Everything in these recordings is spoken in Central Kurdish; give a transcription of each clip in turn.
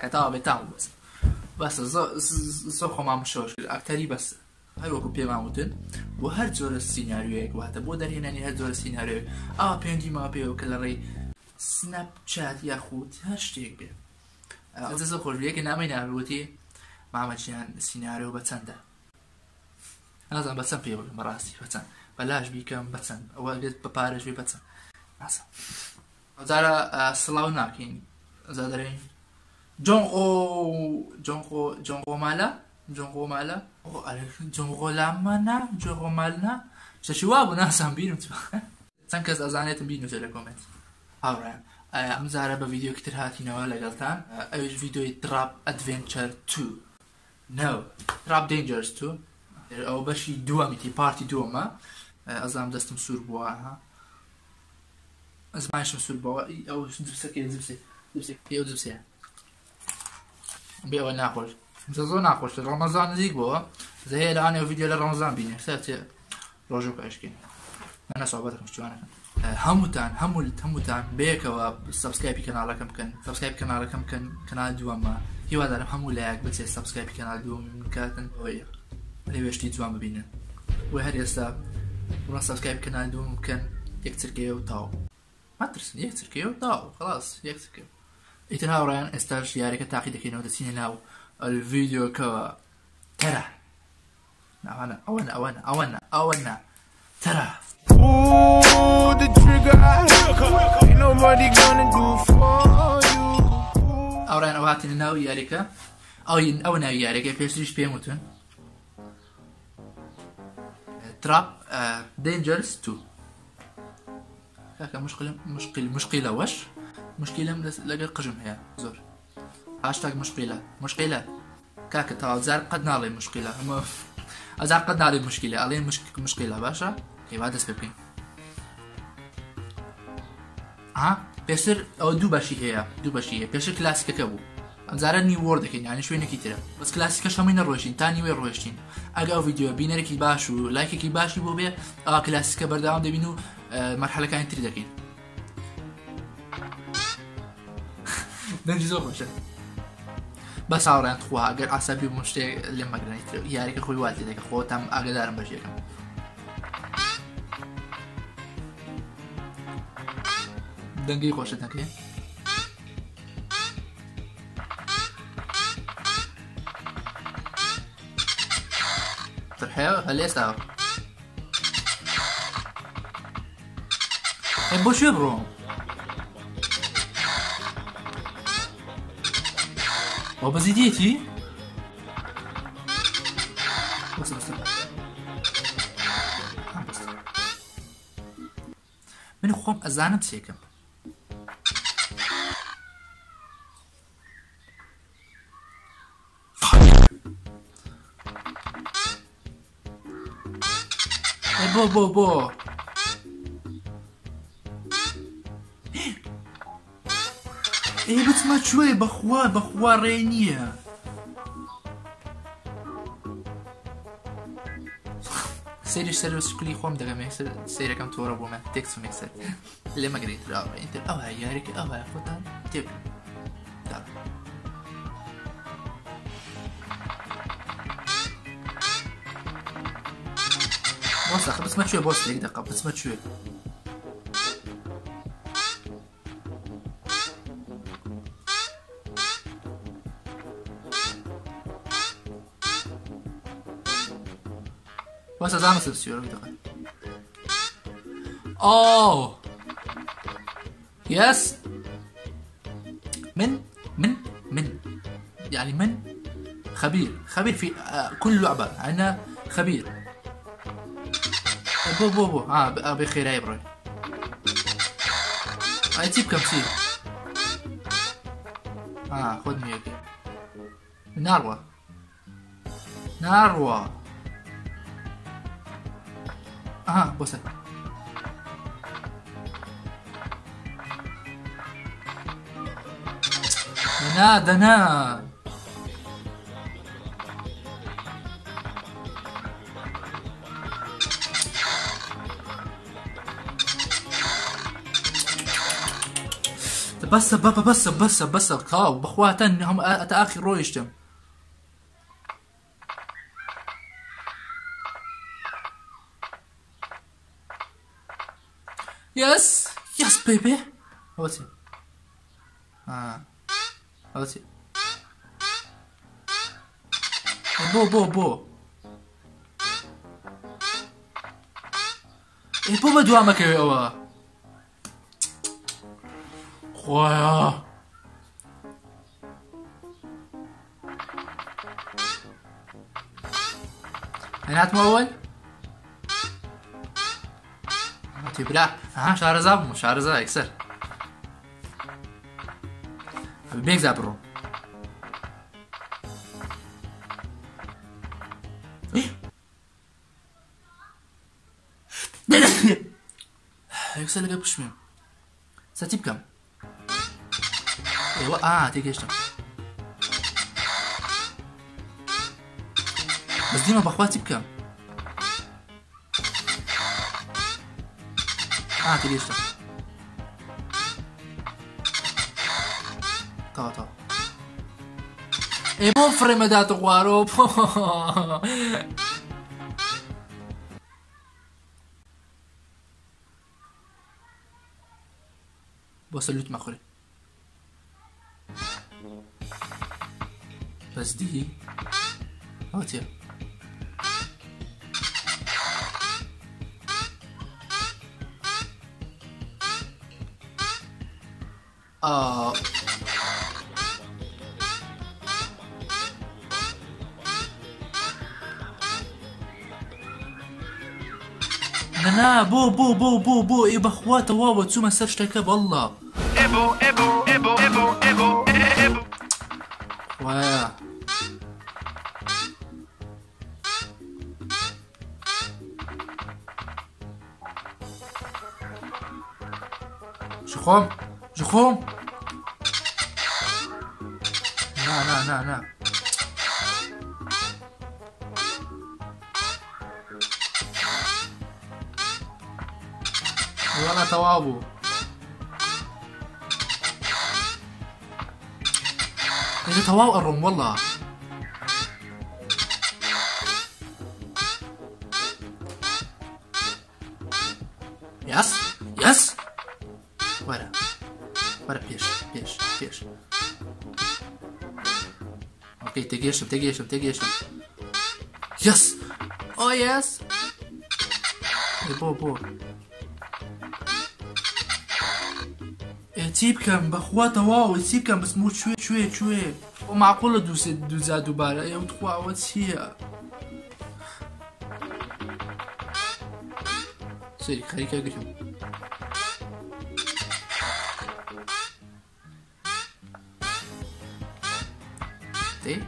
تاکەتەوە بێتام بەس زۆر خۆمان مشۆش کرد ئەکتەری بەس هەروەکو پێمان وتن بۆ هەر جۆرە سیناریۆیەک واتە بۆ دەرهێنانی هەر جۆرە سیناریۆیەک پەیوەندی ما پێوە کە لە ڕێی سنەپچات یاخود هەر شتێک بێت زۆر خۆشبیەکە نامی ناوتی مامەجیان سیناریۆ بە چەندە نازانم بە چەند پێ بڵێم بەڕاستی بە چەند بەلاش بیکەم بە چەند ئەوە بێت بە پارەش بێ بە چەند نازانم ئەوجارە سڵاو ناکەین ئەجا دەرێن جۆنخۆ مالە جۆنخۆلامەنا جۆنخۆمالنا شەشی وا بوو ناسان بینم چەند کەس ئەزانێتم بینوسێ لە کۆمنت هاوڕێن ئەم جارە بە ڤیدیۆکتر هاتینەوە لەگەڵتان ئەوش ڤیدیۆی تراپ ئەدڤێنچەر 2 تراپ دێنجەرس 2 ئەو بەشی دووەمیتی پارتی دووەمە ئەزانم دەستم سوور بووە ئەزمانشم سوور بووە ئەو جبسێ بێ ئەوە ناخۆش زۆر ناخۆش ڕەمەزان نزیک بووە زەهەیە لەوانێ ڤیدیۆ لە ڕەمەزان بینێ سەرچێ ڕۆژوو پێشکەین منە سۆحبەتەکەم شتوانەکەم هەمووتان بەیەکەوە سەبسکرایبی کەناڵەکەم بکەن سەبسکرایب کەناڵەکەم بکەن کەناڵ دووەمە هیوادارم هەموو لایەک بچێت سەبسکرایبی کەناڵ دووەم بکاتن ئەوەیە لێوێشتی جوان ببینن وە هەر ئێستا وڵا سەبسکرایب کەناڵ دووەم بکەن یەک چرکەیە و تاو ماترسن یەک چرکەیە و تاو خلاص یەک چرکە ئیتر هاوڕێیان ئێستاش یاریەکە تاقی دەکەینەوە دەچینە ناو الڤیدیۆکەوە تەرە ئەوەنە تەرە ئەوڕێن ئەو هاتینە ناو یاریەکە ئەو ناوی یاریەکە پێشتریش پێم وتن تراپ دێنجەرس 2 کاکە مشقیلە وەش مشکلم لەگەڵ قژم هەیە زۆر هاشتاگ مشقیلە کاکە تاوازار قەت ناڵێ مشکلە ئەمە ئەزار قەت ناڵێ مشکلە ئەڵێن مشکلە باشە هێوا دەست پێ بکەین پێشتر ئەوە دوو بەشی هەیە پێشتر کلاسیکەکە بوو ئەمجارە نیوەڕ دەکەین یانی شوێنێکی ترە بەس کلاسیکەش هەمووی نەڕۆژین تا نیوێ ڕۆیشتین ئەگە ئەو ڤیدیۆ بینەرێکی باش و لایکێکی باشی بۆ بێ کلاسیکە بەردەوام دەبین و مەرحەلەکانی تری دەکەین دەنجی زۆر خۆشە بەس هاوڕێیان خوا ئەگەر ئاسابی بووم شتێک لێم مەگرێت یاریەکە خۆی وا لێ دەکە خۆتام ئاگادارم بەشێکم دەنگی خۆشت نەکەی ترحێوە هەل ئێستاوە بۆ شوێ بڕۆم ئەو بەزیدیەتی من خۆم ئەزانم چێکم بۆ بچمە کوێ بەخوا ڕێ نییە سێریش سەر سکولی خۆم دەگەم سیرەکەم تۆڕە بۆ من تێکسم یەکسەر لێ مەگرێت ئینتر ئەوە یاریکە ئەوە خۆتان تێک بۆسە بچمە کوێ بۆس لێک دەقە بچمە کوێ بس زعما سبسيور دخل يس من يعني من خبير في كل لعبة عندنا خبير بو بخير يا برو هاي تجيب كم شيء خذ ميوكي ناروى بوسه دنا بس تاو بخواتن هم اتاخر رويشتم يس بيبي هوتي هوتي بو اي بو بدوامك يا خويا هنات مول تبلا شارزا يكسر بيك زابرو يكسر لك بشمي ستيب كم ايوه تيجي اشتغل بس ديما باخواتي بكم تيجي اشتغل طبعا اي مو فريمدات غوارو بوصلت مخوري بس دي هاتيا نا بو اي بخواته واو تسوما سرشتك بالله ابو واه جخوم نا ولا توابو إذا تواو الروم والله يس ورا بيش اوكي تيجيشم يس يس بو تيب كم بخواته واو تيب كم بس مو شوي ومعقولة دوزا دوباره يا وتخوا وتسيا سيري خليك اقرب دي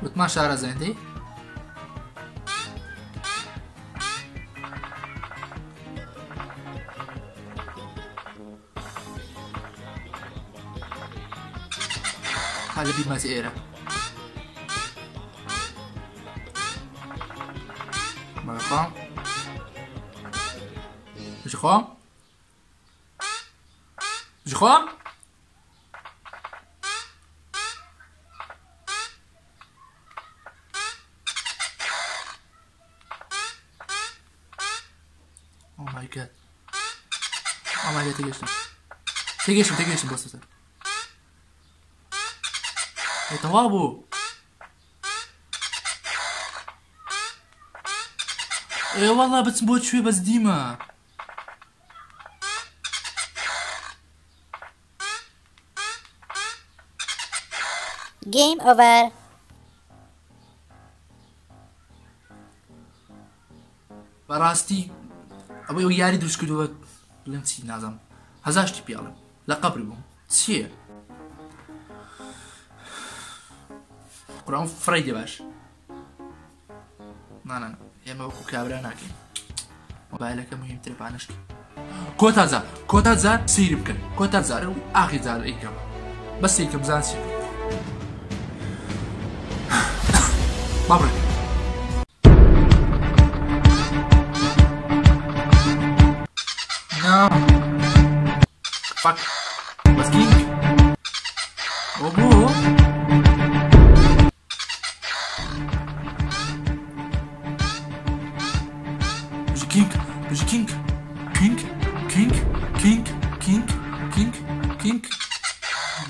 وتما شعره زين دي هذا بيد ما سيرة مرقام جخوم Oh my god تيجيشم بس توابو اي والله بتسبوت شوي بس ديما Game over. براستي ابوي وياري دروس كدوت لنسي نازم هزاشتي بيالم لا قبري بوم تسيه قرآن فريدي باش لا يا ما بكو كابرا ناكي موبايلك مهم تلفانشكي كوتا زار سيري بكن كوتا زار اخي زار ايكم بس ايكم زان سيري مبروك No. Fuck. كينج بجي كينج كينج كينج كينج كينج كينج كينج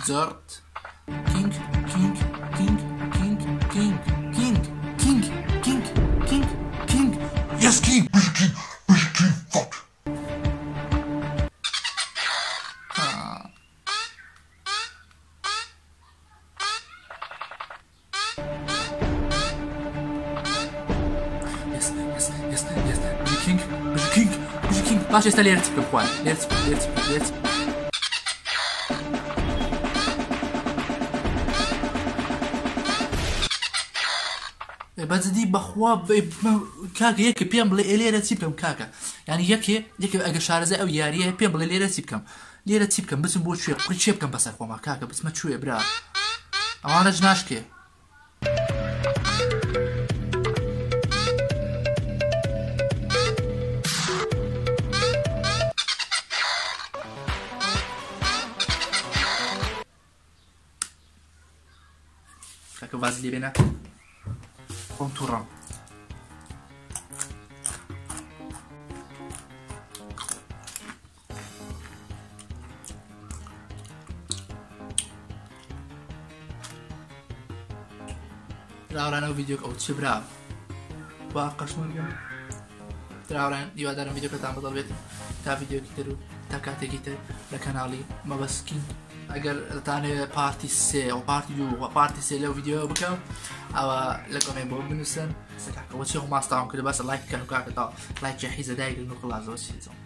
زرت كينج كينج كينج كينج كينج كينج كينج كينج كينج كينج يس كينج بجي كينج بجي كينج فك يس بجي كينج بجي كينج بجي كينج باش يستا ليرة تبكم خوان ليرة تبكم بەجددی بەخوا کاکە یەکە پێم بڵێ لێرە چی بکەم کاکە یعنی یەکێ ئەگە شارەزای ئەو یاریە پێم بڵێ لێرە چی بکەم لێرە چی بکەم بچم بۆ کوێ قڕی چێ بکەم بەسەر خۆما کاکە بچمە کوێ برا ئەوانەش ناشکێ کاکە واز لێ بێنە خۆم تووڕەم راوڕانەوە ڤیدیۆک ئەو چی برا وا قەشمەگەم راوڕان هیوادارم ڤیدیۆکەتان بەدڵ بێت تا ڤیدیۆکی تر و تا کاتێکی تر لە کەناڵی مەبەسکین ئەگەر دەتانەوێت پارتی 3 و پارتی 2 و پارتی 3 لەو ڤیدیۆ بکەم ئەوە لە کۆمێنت بۆ بنووسن کاکەوە چی ماستاوم کرد بەسە لایک بکەن و کاکەتا لایکی حیزە دایگرن و خڵازەوە چیزەوە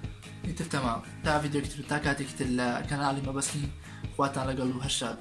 ئیتر تەمام تا ڤیدیۆکی تر تا کاتێکی تر لە کەناڵی مەبەسکین خواتان لەگەڵ و هەر شاد